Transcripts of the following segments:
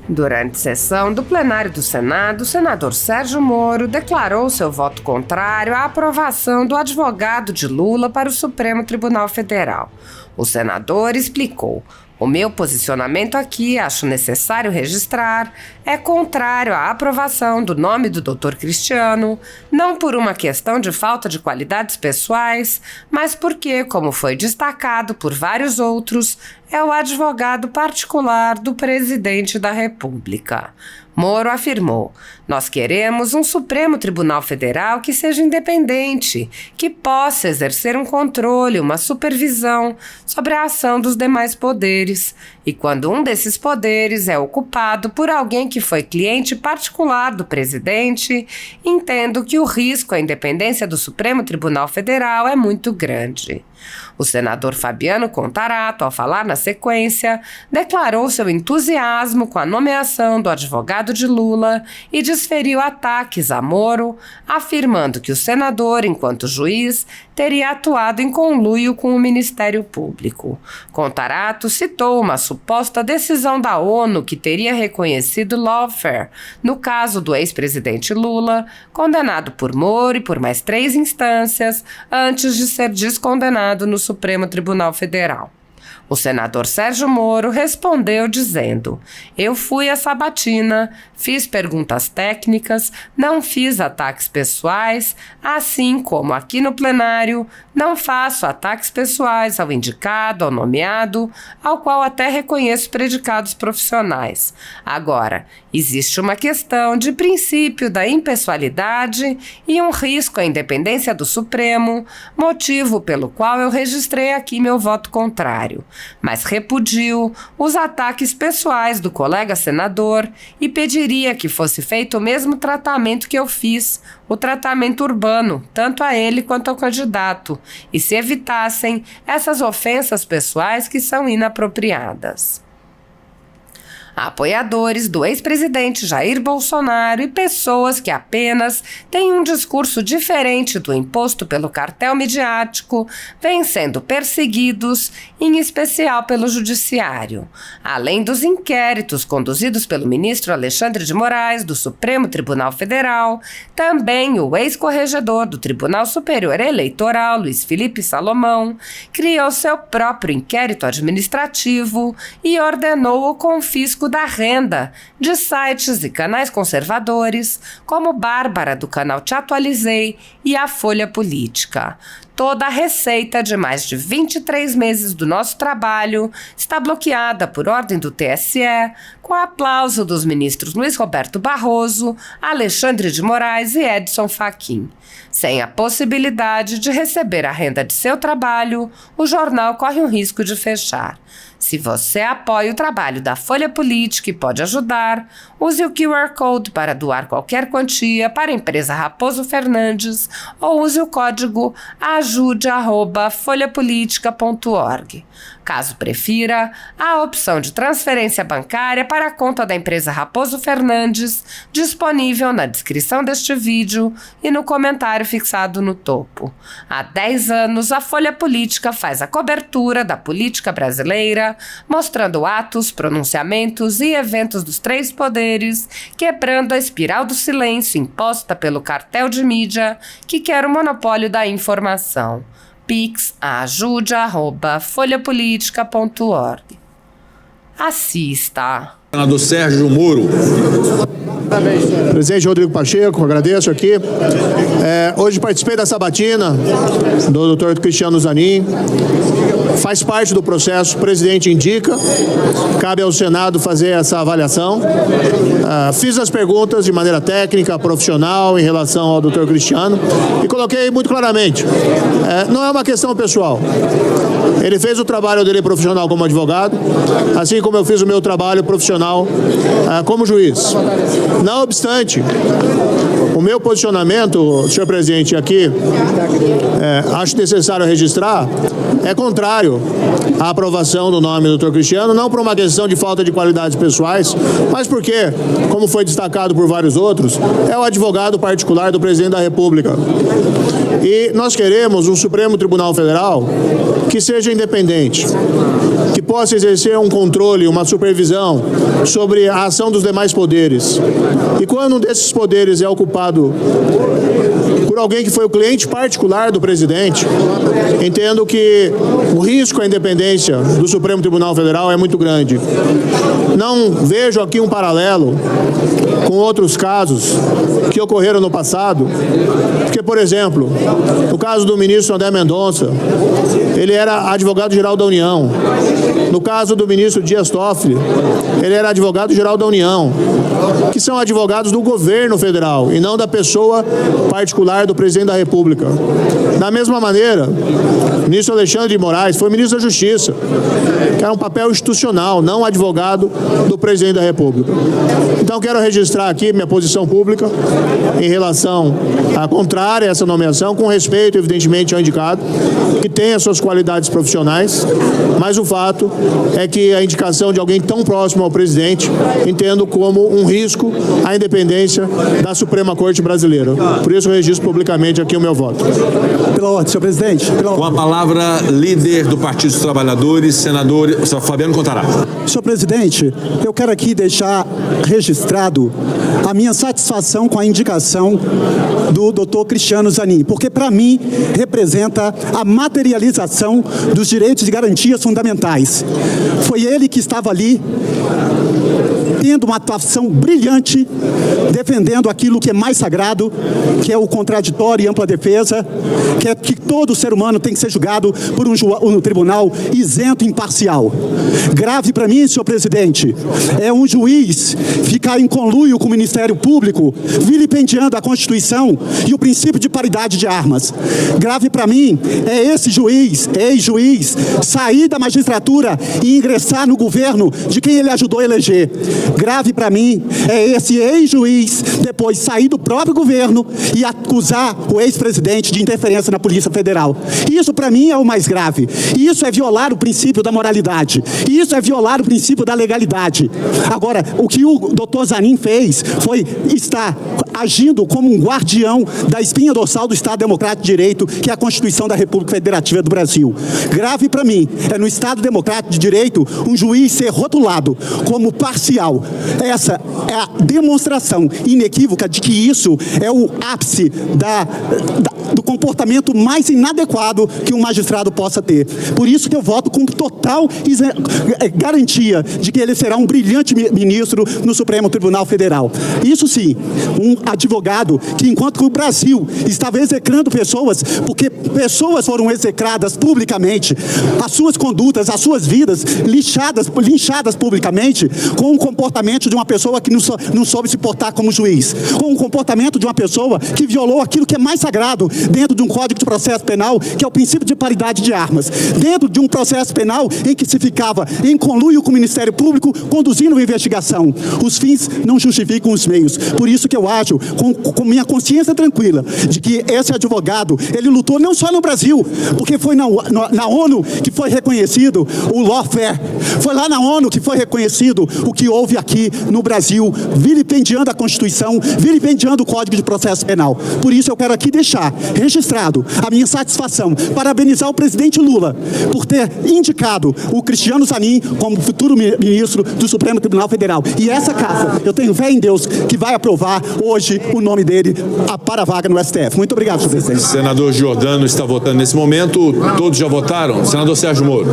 Durante sessão do plenário do Senado, o senador Sérgio Moro declarou seu voto contrário à aprovação do advogado de Lula para o Supremo Tribunal Federal. O senador explicou: "O meu posicionamento aqui, acho necessário registrar, é contrário à aprovação do nome do Dr. Cristiano, não por uma questão de falta de qualidades pessoais, mas porque, como foi destacado por vários outros, é o advogado particular do presidente da República." Moro afirmou: "Nós queremos um Supremo Tribunal Federal que seja independente, que possa exercer um controle, uma supervisão sobre a ação dos demais poderes. E quando um desses poderes é ocupado por alguém que foi cliente particular do presidente, entendo que o risco à independência do Supremo Tribunal Federal é muito grande." O senador Fabiano Contarato, ao falar na sequência, declarou seu entusiasmo com a nomeação do advogado de Lula e desferiu ataques a Moro, afirmando que o senador, enquanto juiz, teria atuado em conluio com o Ministério Público. Contarato citou uma suposta decisão da ONU que teria reconhecido lawfare no caso do ex-presidente Lula, condenado por Moro e por mais 3 instâncias antes de ser descondenado no Supremo Tribunal Federal. O senador Sérgio Moro respondeu dizendo: "Eu fui a Sabatina, fiz perguntas técnicas, não fiz ataques pessoais, assim como aqui no plenário não faço ataques pessoais ao indicado, ao nomeado, ao qual até reconheço predicados profissionais. Agora, existe uma questão de princípio da impessoalidade e um risco à independência do Supremo, motivo pelo qual eu registrei aqui meu voto contrário. Mas repudio os ataques pessoais do colega senador e pediria que fosse feito o mesmo tratamento que eu fiz, o tratamento urbano, tanto a ele quanto ao candidato, e se evitassem essas ofensas pessoais que são inapropriadas." Apoiadores do ex-presidente Jair Bolsonaro e pessoas que apenas têm um discurso diferente do imposto pelo cartel midiático vêm sendo perseguidos, em especial pelo Judiciário. Além dos inquéritos conduzidos pelo ministro Alexandre de Moraes, do Supremo Tribunal Federal, também o ex-corregedor do Tribunal Superior Eleitoral, Luiz Felipe Salomão, criou seu próprio inquérito administrativo e ordenou o confisco da renda de sites e canais conservadores, como Bárbara, do canal Te Atualizei, e a Folha Política. Toda a receita de mais de 23 meses do nosso trabalho está bloqueada por ordem do TSE, com o aplauso dos ministros Luiz Roberto Barroso, Alexandre de Moraes e Edson Fachin. Sem a possibilidade de receber a renda de seu trabalho, o jornal corre o risco de fechar. Se você apoia o trabalho da Folha Política e pode ajudar, use o QR Code para doar qualquer quantia para a empresa Raposo Fernandes ou use o código ajude@folhapolitica.org. Caso prefira, há a opção de transferência bancária para a conta da empresa Raposo Fernandes, disponível na descrição deste vídeo e no comentário fixado no topo. Há 10 anos, a Folha Política faz a cobertura da política brasileira, mostrando atos, pronunciamentos e eventos dos 3 poderes, quebrando a espiral do silêncio imposta pelo cartel de mídia que quer o monopólio da informação. Pix ajude@folhapolitica.org. Assista. Senador Sérgio Moro. Presidente Rodrigo Pacheco, agradeço aqui. Hoje participei da sabatina do Dr. Cristiano Zanin. Faz parte do processo, o presidente indica, cabe ao Senado fazer essa avaliação. Fiz as perguntas de maneira técnica, profissional, em relação ao Dr. Cristiano e coloquei muito claramente, não é uma questão pessoal. Ele fez o trabalho dele profissional como advogado, assim como eu fiz o meu trabalho profissional como juiz. Não obstante, o meu posicionamento, senhor presidente, aqui, acho necessário registrar, é contrário à aprovação do nome do Dr. Cristiano, não por uma questão de falta de qualidades pessoais, mas porque, como foi destacado por vários outros, é o advogado particular do presidente da República. E nós queremos um Supremo Tribunal Federal que seja independente, que possa exercer um controle, uma supervisão sobre a ação dos demais poderes. E quando um desses poderes é ocupado por alguém que foi o cliente particular do presidente, entendo que o risco à independência do Supremo Tribunal Federal é muito grande. Não vejo aqui um paralelo com outros casos que ocorreram no passado, porque, por exemplo, no caso do ministro André Mendonça, ele era advogado-geral da União. No caso do ministro Dias Toffoli, ele era advogado-geral da União, que são advogados do governo federal e não da pessoa particular do presidente da República. Da mesma maneira, o ministro Alexandre de Moraes foi ministro da Justiça, que era um papel institucional, não advogado do presidente da República. Então, quero registrar aqui minha posição pública em relação à contrária a essa nomeação, com respeito, evidentemente, ao indicado, que tem as suas qualidades profissionais, mas o fato é que a indicação de alguém tão próximo ao presidente entendo como um risco à independência da Suprema Corte Brasileira. Por isso, eu registro publicamente aqui o meu voto. Pela ordem, senhor presidente. Com a palavra, líder do Partido dos Trabalhadores, senador Fabiano Contarato. Senhor presidente, eu quero aqui deixar registrado a minha satisfação com a indicação do Dr. Cristiano Zanin, porque para mim representa a materialização dos direitos e garantias fundamentais. Foi ele que estava ali tendo uma atuação brilhante, defendendo aquilo que é mais sagrado, que é o contraditório e ampla defesa, que é que todo ser humano tem que ser julgado por um tribunal isento e imparcial. Grave para mim, senhor presidente, é um juiz ficar em conluio com o Ministério Público, vilipendiando a Constituição e o princípio de paridade de armas. Grave para mim é esse juiz, ex-juiz, sair da magistratura e ingressar no governo de quem ele ajudou a eleger. Grave para mim é esse ex-juiz depois sair do próprio governo e acusar o ex-presidente de interferência na Polícia Federal. Isso para mim é o mais grave. Isso é violar o princípio da moralidade. Isso é violar o princípio da legalidade. Agora, o que o doutor Zanin fez foi estar agindo como um guardião da espinha dorsal do Estado Democrático de Direito, que é a Constituição da República Federativa do Brasil. Grave para mim é no Estado Democrático de Direito um juiz ser rotulado como parcial. Essa é a demonstração inequívoca de que isso é o ápice do comportamento mais inadequado que um magistrado possa ter. Por isso que eu voto com total garantia de que ele será um brilhante ministro no Supremo Tribunal Federal. Isso sim, um advogado que, enquanto o Brasil estava execrando pessoas, porque pessoas foram execradas publicamente, as suas condutas, as suas vidas linchadas publicamente, com o comportamento de uma pessoa que não soube se portar como juiz, com o comportamento de uma pessoa que violou aquilo que é mais sagrado dentro de um Código de Processo Penal, que é o princípio de paridade de armas, dentro de um processo penal em que se ficava em conluio com o Ministério Público conduzindo uma investigação. Os fins não justificam os meios. Por isso que eu acho, com minha consciência tranquila, de que esse advogado, ele lutou não só no Brasil, porque foi na ONU que foi reconhecido o lawfare, foi lá na ONU que foi reconhecido o que houve aqui no Brasil, vilipendiando a Constituição, vilipendiando o Código de Processo Penal. Por isso eu quero aqui deixar registrado a minha satisfação, parabenizar o presidente Lula por ter indicado o Cristiano Zanin como futuro ministro do Supremo Tribunal Federal. E essa casa, eu tenho fé em Deus que vai aprovar hoje o nome dele para a vaga no STF. Muito obrigado, senhor presidente. Senador Giordano está votando nesse momento. Todos já votaram? Senador Sérgio Moro.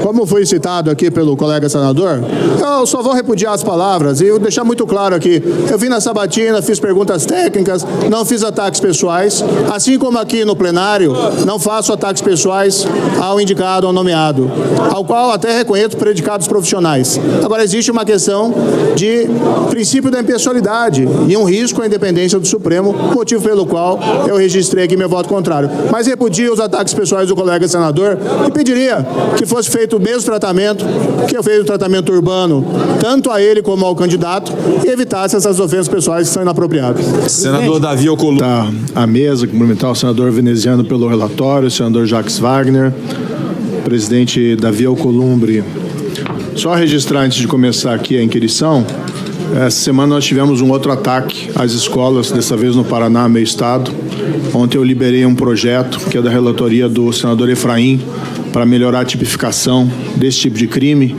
Como foi citado aqui pelo colega senador, eu só vou repudiar as palavras e deixar muito claro aqui. Eu vim na sabatina, fiz perguntas técnicas, não fiz ataques pessoais, assim como aqui no plenário, não faço ataques pessoais ao indicado, ao nomeado, ao qual até reconheço predicados profissionais. Agora, existe uma questão de princípio da impessoalidade e um risco à independência do Supremo, motivo pelo qual eu registrei aqui meu voto contrário. Mas repudio os ataques pessoais do colega senador e pediria que fosse feito o mesmo tratamento que eu fiz o tratamento urbano, tanto a ele como ao candidato, e evitasse essas ofensas pessoais que são inapropriadas. Senador Davi Alcolumbre. Tá à mesa, cumprimentar o senador veneziano pelo relatório, o senador Jacques Wagner, presidente Davi Alcolumbre. Só registrar antes de começar aqui a inquirição, essa semana nós tivemos um outro ataque às escolas, dessa vez no Paraná, meu estado. Ontem eu liberei um projeto que é da relatoria do senador Efraim, para melhorar a tipificação desse tipo de crime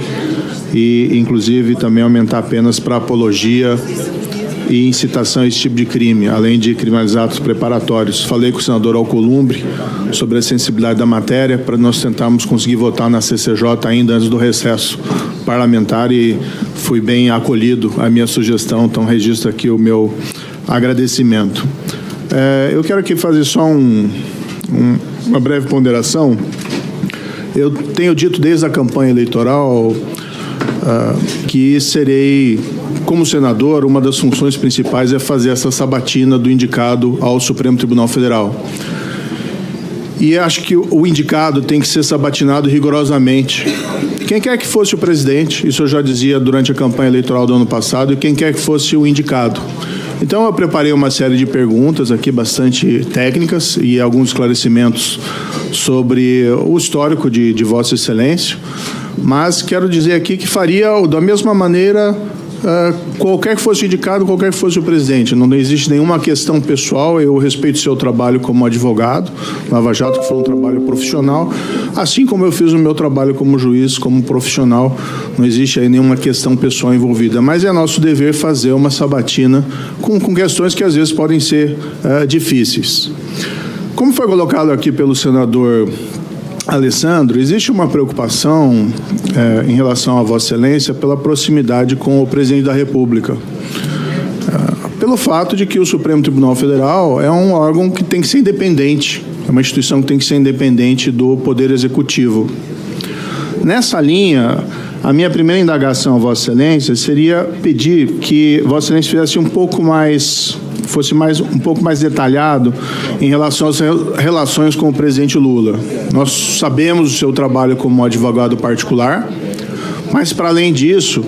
e, inclusive, também aumentar penas para apologia e incitação a esse tipo de crime, além de criminalizar atos preparatórios. Falei com o senador Alcolumbre sobre a sensibilidade da matéria para nós tentarmos conseguir votar na CCJ ainda antes do recesso parlamentar e fui bem acolhido a minha sugestão, então registro aqui o meu agradecimento. Eu quero aqui fazer só uma breve ponderação. Eu tenho dito desde a campanha eleitoral que serei, como senador, uma das funções principais é fazer essa sabatina do indicado ao Supremo Tribunal Federal. E acho que o indicado tem que ser sabatinado rigorosamente. Quem quer que fosse o presidente, isso eu já dizia durante a campanha eleitoral do ano passado, e quem quer que fosse o indicado. Então eu preparei uma série de perguntas aqui bastante técnicas e alguns esclarecimentos sobre o histórico de Vossa Excelência, mas quero dizer aqui que faria da mesma maneira qualquer que fosse indicado, qualquer que fosse o presidente. Não existe nenhuma questão pessoal, eu respeito o seu trabalho como advogado, Lava Jato, que foi um trabalho profissional, assim como eu fiz o meu trabalho como juiz, como profissional, não existe aí nenhuma questão pessoal envolvida, mas é nosso dever fazer uma sabatina com questões que às vezes podem ser difíceis. Como foi colocado aqui pelo senador Alessandro, existe uma preocupação em relação a Vossa Excelência pela proximidade com o presidente da República. Pelo fato de que o Supremo Tribunal Federal é um órgão que tem que ser independente, é uma instituição que tem que ser independente do Poder Executivo. Nessa linha, a minha primeira indagação a Vossa Excelência seria pedir que Vossa Excelência fizesse fosse um pouco mais detalhado em relação às relações com o presidente Lula. Nós sabemos o seu trabalho como advogado particular, mas, para além disso,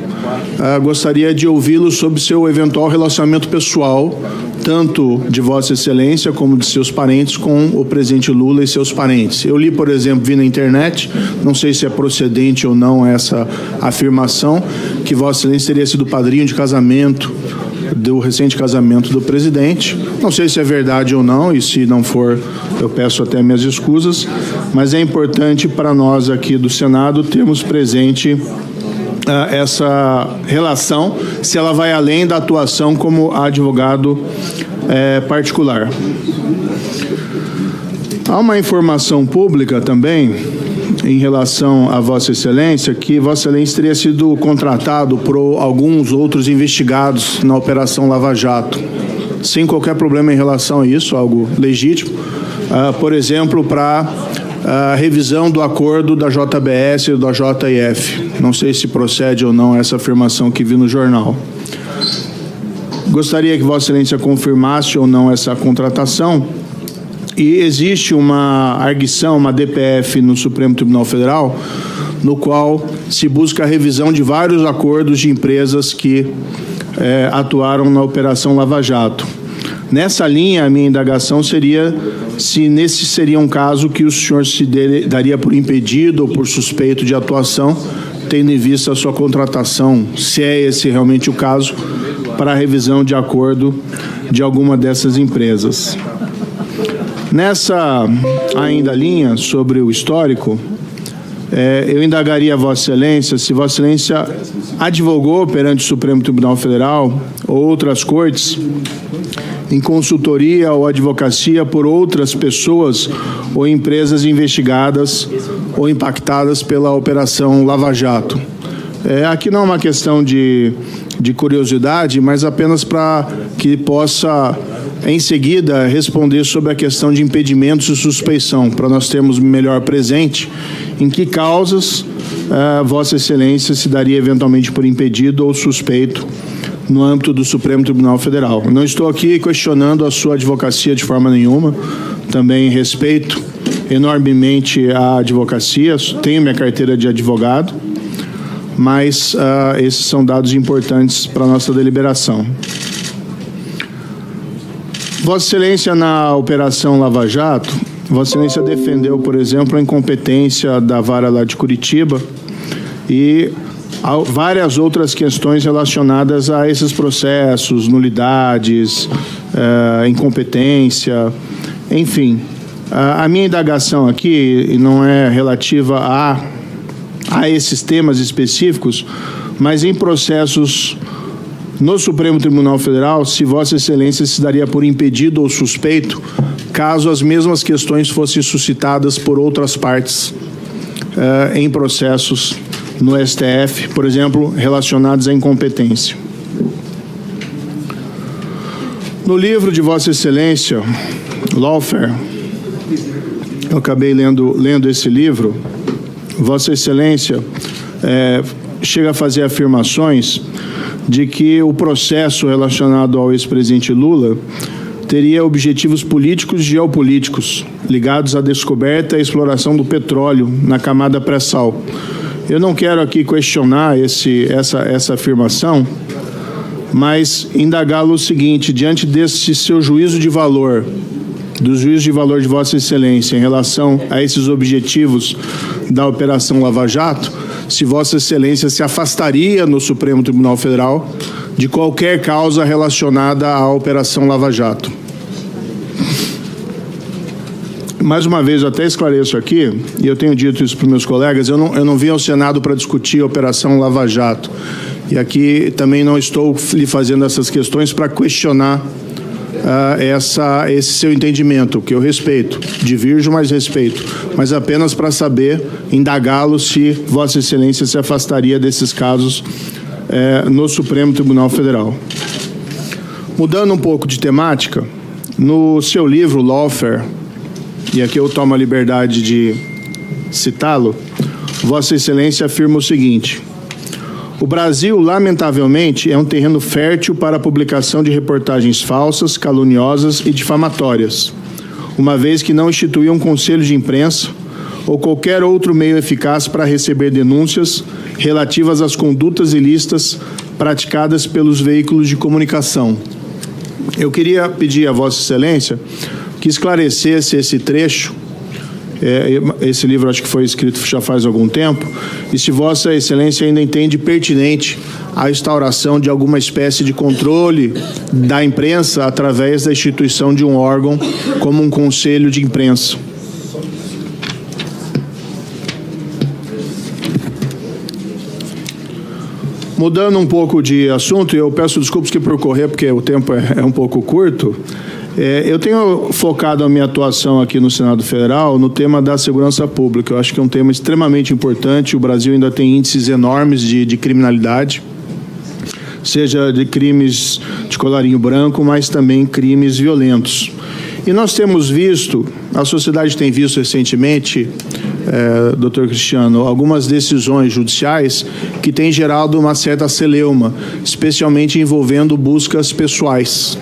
gostaria de ouvi-lo sobre seu eventual relacionamento pessoal, tanto de Vossa Excelência como de seus parentes com o presidente Lula e seus parentes. Eu li, por exemplo, vi na internet, não sei se é procedente ou não essa afirmação, que Vossa Excelência teria sido padrinho de casamento do recente casamento do presidente. Não sei se é verdade ou não, e se não for, eu peço até minhas escusas, mas é importante para nós aqui do Senado termos presente essa relação, se ela vai além da atuação como advogado particular. Há uma informação pública também em relação a Vossa Excelência, que Vossa Excelência teria sido contratado por alguns outros investigados na Operação Lava Jato, sem qualquer problema em relação a isso, algo legítimo, por exemplo, para a revisão do acordo da JBS e da JF. Não sei se procede ou não essa afirmação que vi no jornal. Gostaria que Vossa Excelência confirmasse ou não essa contratação. E existe uma arguição, uma DPF no Supremo Tribunal Federal, no qual se busca a revisão de vários acordos de empresas que atuaram na Operação Lava Jato. Nessa linha, a minha indagação seria se nesse seria um caso que o senhor se daria por impedido ou por suspeito de atuação, tendo em vista a sua contratação, se é esse realmente o caso, para a revisão de acordo de alguma dessas empresas. Nessa ainda linha sobre o histórico, eu indagaria a Vossa Excelência se Vossa Excelência advogou perante o Supremo Tribunal Federal ou outras cortes em consultoria ou advocacia por outras pessoas ou empresas investigadas ou impactadas pela Operação Lava Jato. Aqui não é uma questão de curiosidade, mas apenas para que possa, em seguida, responder sobre a questão de impedimentos e suspeição, para nós termos melhor presente em que causas Vossa Excelência se daria eventualmente por impedido ou suspeito no âmbito do Supremo Tribunal Federal. Não estou aqui questionando a sua advocacia de forma nenhuma, também respeito enormemente a advocacia, tenho minha carteira de advogado, mas esses são dados importantes para a nossa deliberação. Vossa Excelência, na Operação Lava Jato, Vossa Excelência defendeu, por exemplo, a incompetência da vara lá de Curitiba e várias outras questões relacionadas a esses processos, nulidades, incompetência, enfim. A minha indagação aqui não é relativa a esses temas específicos, mas em processos no Supremo Tribunal Federal, se Vossa Excelência se daria por impedido ou suspeito, caso as mesmas questões fossem suscitadas por outras partes em processos no STF, por exemplo, relacionados à incompetência. No livro de Vossa Excelência, Lawfare, eu acabei lendo esse livro, Vossa Excelência chega a fazer afirmações de que o processo relacionado ao ex-presidente Lula teria objetivos políticos e geopolíticos ligados à descoberta e à exploração do petróleo na camada pré-sal. Eu não quero aqui questionar essa afirmação, mas indagá-lo o seguinte: diante desse seu juízo de valor, do juízo de valor de Vossa Excelência em relação a esses objetivos da Operação Lava Jato, se Vossa Excelência se afastaria no Supremo Tribunal Federal de qualquer causa relacionada à Operação Lava Jato. Mais uma vez, eu até esclareço aqui, e eu tenho dito isso para os meus colegas, eu não vim ao Senado para discutir a Operação Lava Jato. E aqui também não estou lhe fazendo essas questões para questionar esse seu entendimento, que eu respeito, divirjo, mas respeito, mas apenas para saber, indagá-lo se Vossa Excelência se afastaria desses casos no Supremo Tribunal Federal. Mudando um pouco de temática, no seu livro, Lawfare, e aqui eu tomo a liberdade de citá-lo, Vossa Excelência afirma o seguinte: o Brasil, lamentavelmente, é um terreno fértil para a publicação de reportagens falsas, caluniosas e difamatórias, uma vez que não instituiu um conselho de imprensa ou qualquer outro meio eficaz para receber denúncias relativas às condutas ilícitas praticadas pelos veículos de comunicação. Eu queria pedir a Vossa Excelência que esclarecesse esse trecho. Esse livro acho que foi escrito já faz algum tempo, e se Vossa Excelência ainda entende pertinente a instauração de alguma espécie de controle da imprensa através da instituição de um órgão como um conselho de imprensa. Mudando um pouco de assunto, e eu peço desculpas que por correr, porque o tempo é um pouco curto, eu tenho focado a minha atuação aqui no Senado Federal no tema da segurança pública. Eu acho que é um tema extremamente importante. O Brasil ainda tem índices enormes de criminalidade, seja de crimes de colarinho branco, mas também crimes violentos. E nós temos visto, a sociedade tem visto recentemente, doutor Cristiano, algumas decisões judiciais que têm gerado uma certa celeuma, especialmente envolvendo buscas pessoais.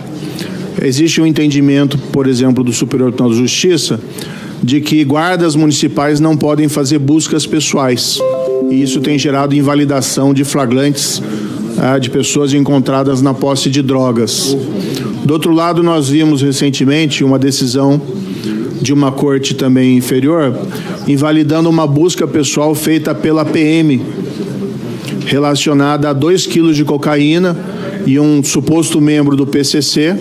Existe um entendimento, por exemplo, do Superior Tribunal de Justiça, de que guardas municipais não podem fazer buscas pessoais. E isso tem gerado invalidação de flagrantes de pessoas encontradas na posse de drogas. Do outro lado, nós vimos recentemente uma decisão de uma corte também inferior, invalidando uma busca pessoal feita pela PM, relacionada a 2 quilos de cocaína e um suposto membro do PCC.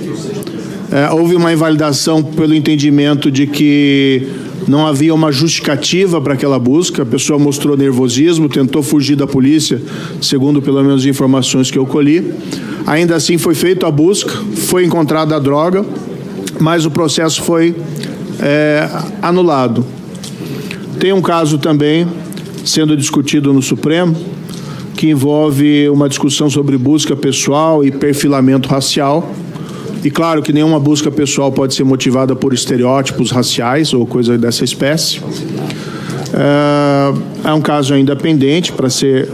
Houve uma invalidação pelo entendimento de que não havia uma justificativa para aquela busca, a pessoa mostrou nervosismo, tentou fugir da polícia, segundo pelo menos as informações que eu colhi. Ainda assim foi feita a busca, foi encontrada a droga, mas o processo foi anulado. Tem um caso também sendo discutido no Supremo, que envolve uma discussão sobre busca pessoal e perfilamento racial. E claro que nenhuma busca pessoal pode ser motivada por estereótipos raciais ou coisa dessa espécie. É um caso ainda pendente para ser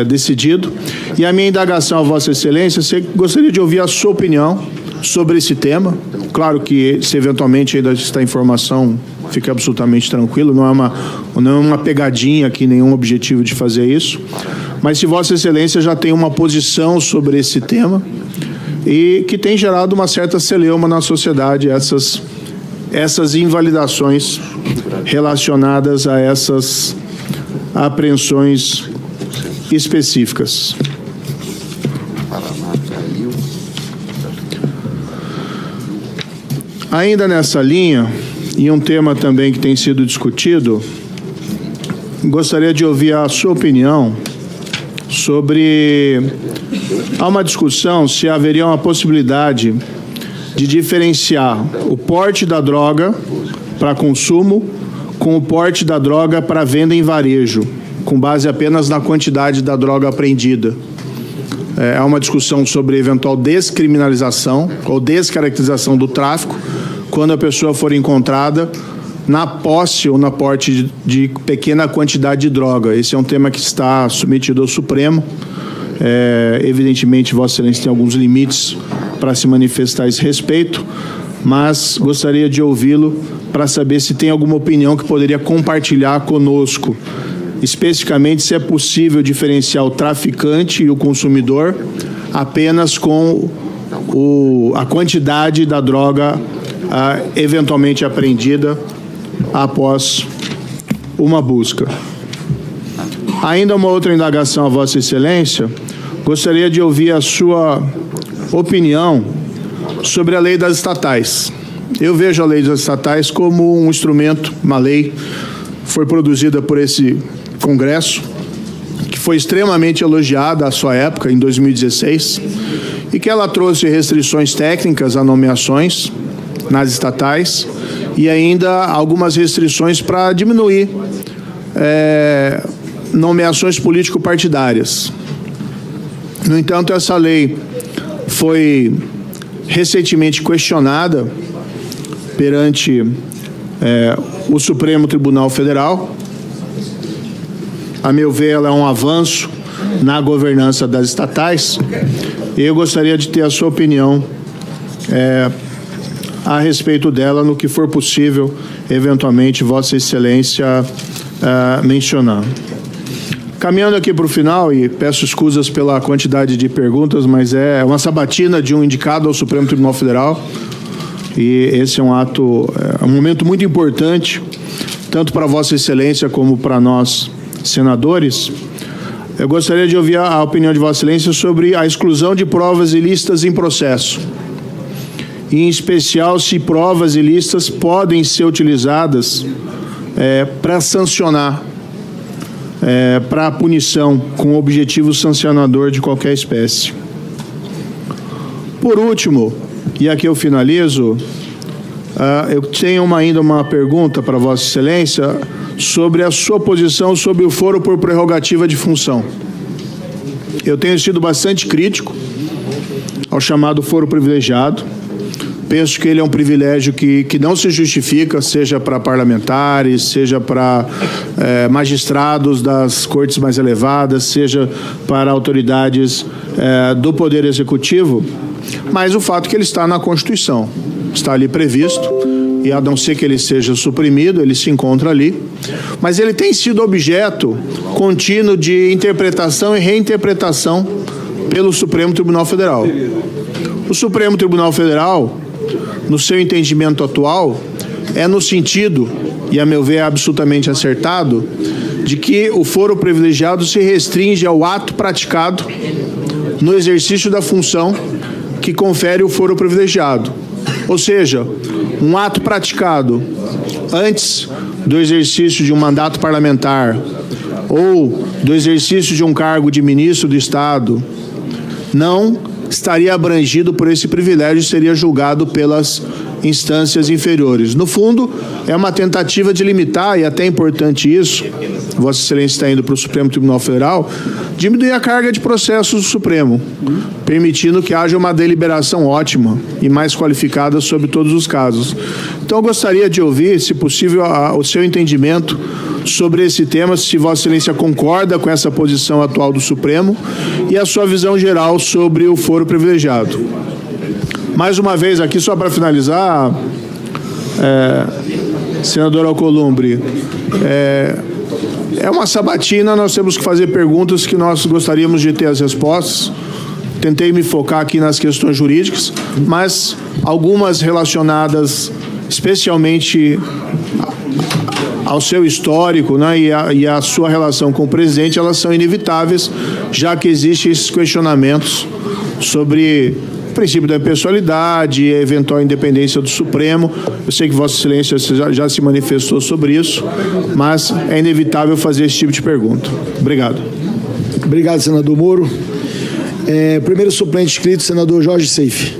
decidido. E a minha indagação a Vossa Excelência, gostaria de ouvir a sua opinião sobre esse tema. Claro que, se eventualmente ainda está informação, fique absolutamente tranquilo, não é uma pegadinha aqui, nenhum objetivo de fazer isso. Mas se Vossa Excelência já tem uma posição sobre esse tema, e que tem gerado uma certa celeuma na sociedade, essas invalidações relacionadas a essas apreensões específicas. Ainda nessa linha, e um tema também que tem sido discutido, gostaria de ouvir a sua opinião sobre... Há uma discussão se haveria uma possibilidade de diferenciar o porte da droga para consumo com o porte da droga para venda em varejo, com base apenas na quantidade da droga apreendida. Há uma discussão sobre eventual descriminalização ou descaracterização do tráfico quando a pessoa for encontrada na posse ou na porte de pequena quantidade de droga. Esse é um tema que está submetido ao Supremo. Evidentemente, Vossa Excelência tem alguns limites para se manifestar a esse respeito, mas gostaria de ouvi-lo para saber se tem alguma opinião que poderia compartilhar conosco, especificamente se é possível diferenciar o traficante e o consumidor apenas com a quantidade da droga eventualmente apreendida após uma busca. Ainda uma outra indagação a Vossa Excelência, gostaria de ouvir a sua opinião sobre a lei das estatais. Eu vejo a lei das estatais como um instrumento, uma lei que foi produzida por esse Congresso, que foi extremamente elogiada à sua época, em 2016, e que ela trouxe restrições técnicas a nomeações nas estatais e ainda algumas restrições para diminuir nomeações político-partidárias. No entanto, essa lei foi recentemente questionada perante o Supremo Tribunal Federal. A meu ver, ela é um avanço na governança das estatais. E eu gostaria de ter a sua opinião a respeito dela, no que for possível, eventualmente, Vossa Excelência mencionar. Caminhando aqui para o final, e peço escusas pela quantidade de perguntas, mas é uma sabatina de um indicado ao Supremo Tribunal Federal, e esse é um momento muito importante, tanto para Vossa Excelência como para nós, senadores. Eu gostaria de ouvir a opinião de Vossa Excelência sobre a exclusão de provas ilícitas em processo, e em especial se provas ilícitas podem ser utilizadas para sancionar, para a punição, com objetivo sancionador de qualquer espécie. Por último, e aqui eu finalizo, eu tenho ainda uma pergunta para Vossa Excelência sobre a sua posição sobre o foro por prerrogativa de função. Eu tenho sido bastante crítico ao chamado foro privilegiado. Penso que ele é um privilégio que não se justifica, seja para parlamentares, seja para magistrados das cortes mais elevadas, seja para autoridades do Poder Executivo, mas o fato é que ele está na Constituição, está ali previsto, e a não ser que ele seja suprimido, ele se encontra ali, mas ele tem sido objeto contínuo de interpretação e reinterpretação pelo Supremo Tribunal Federal. O Supremo Tribunal Federal, no seu entendimento atual, é no sentido, e a meu ver é absolutamente acertado, de que o foro privilegiado se restringe ao ato praticado no exercício da função que confere o foro privilegiado. Ou seja, um ato praticado antes do exercício de um mandato parlamentar ou do exercício de um cargo de ministro do Estado não estaria abrangido por esse privilégio e seria julgado pelas instâncias inferiores. No fundo, é uma tentativa de limitar, e até é importante isso, Vossa Excelência está indo para o Supremo Tribunal Federal, diminuir a carga de processos do Supremo, permitindo que haja uma deliberação ótima e mais qualificada sobre todos os casos. Então, eu gostaria de ouvir, se possível, o seu entendimento sobre esse tema, se Vossa Excelência concorda com essa posição atual do Supremo e a sua visão geral sobre o foro privilegiado. Mais uma vez aqui, só para finalizar, senador Alcolumbre, é uma sabatina, nós temos que fazer perguntas que nós gostaríamos de ter as respostas. Tentei me focar aqui nas questões jurídicas, mas algumas relacionadas especialmente ao seu histórico, né, e a sua relação com o presidente, elas são inevitáveis, já que existem esses questionamentos sobre o princípio da impessoalidade e a eventual independência do Supremo. Eu sei que Vossa Excelência já se manifestou sobre isso, mas é inevitável fazer esse tipo de pergunta. Obrigado. Obrigado, senador Moro. Primeiro suplente inscrito, senador Jorge Seife.